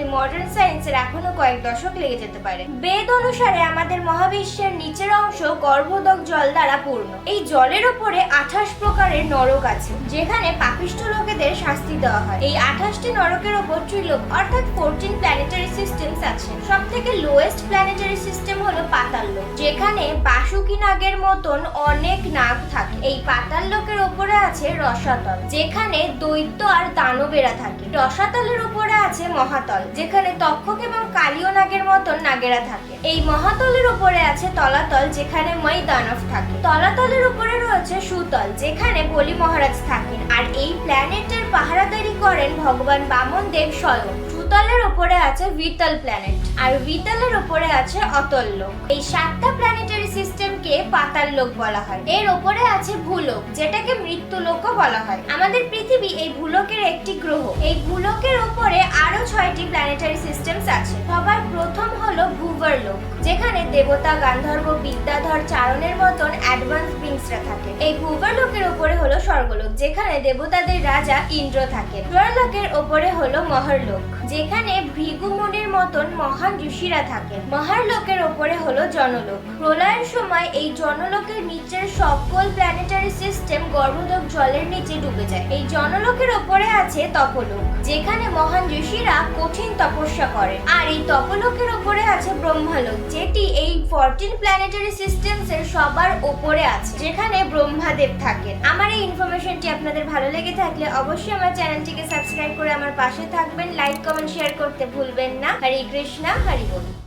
বুঝতে মডার্ন সায়েন্সের এখনো কয়েক দশক লেগে যেতে পারে। বেদ অনুসারে আমাদের মহাবিশ্বের নিচের অংশ গর্ভোদক জল দ্বারা পূর্ণ। এই জলের ওপরে 28 প্রকারের নরক আছে, যেখানে পাপিষ্ঠ লোকেদের শাস্তি দেওয়া হয়। এই 28টি নরকের ওপর ত্রিলোক অর্থাৎ 14 প্ল্যানেটারি সিস্টেমস আছে। সব থেকে লোয়েস্ট প্ল্যানেটারি সিস্টেম হলো পাতাল লোক, যেখানে বাসুকি নাগের মতন অনেক নাগ থাকে। এই পাতাল লোকের ওপরে আছে রসাতল, যেখানে দৈত্য আর দানবেরা থাকে। রসাতলের উপরে আছে মহাতল, যেখানে তক্ষক এবং কালীয় নাগের মতন নাগেরা থাকে। এই মহাতলের উপরে আছে তলাতল, যেখানে মই দানব থাকে। তলাতলের উপরে রয়েছে সুতল, যেখানে বলি মহারাজ থাকেন। আর এই প্ল্যানেটের পাহারাদারি করেন ভগবান বামন দেব স্বয়ং। সুতলের উপরে আছে ভিতল প্ল্যানেট, আর ভিতলের উপরে আছে অতল লোক। এই 7টা প্ল্যানেটারি সিস্টেমকে পাতাল লোক বলা হয়। এর উপরে আছে ভূলোক, যেটাকে মৃত্যু লোকও বলা হয়। আমাদের পৃথিবী এই ভূলোকের একটি গ্রহ। এই ভূলোকের উপরে আরো 6টি প্ল্যানেটারি সিস্টেমস আছে। সবার প্রথম হলো ভূবর লোক, যেখানে দেবতা, গান্ধর্ব, বিদ্যাধর, চারণের মতন অ্যাডভান্স বিংসরা থাকে। এই ভূবর লোকের উপরে হলো স্বর্গলোক, যেখানে দেবতাদের রাজা ইন্দ্র থাকে। স্বর্গলোকের উপরে হলো মহরলোক, যেখানে ভৃগু মুনির মতন মহান ঋষিরা থাকে। মহারলোকের উপরে হলো জনলোক। প্রলয়ের সময় এই জনলোকের নিচের সকল প্ল্যানেটারি সিস্টেম গর্ভোদক জলের নিচে ডুবে যায়। এই জনলোকের উপরে আছে তপলোক, যেখানে মহান ঋষিরা কঠিন তপস্যা করে। আর এই তপলোকের উপরে আছে ব্রহ্মালোক, যেটি এই 14 প্ল্যানেটারি সিস্টেমস এর সবার উপরে আছে, যেখানে ব্রহ্মাদেব থাকেন। আমার এই ইনফরমেশনটি আপনাদের ভালো লেগে থাকলে অবশ্যই আমার চ্যানেলটিকে সাবস্ক্রাইব করে আমার পাশে থাকবেন। লাইক, কমেন্ট, শেয়ার করতে ভুলবেন না। হরে কৃষ্ণা, হরি বল।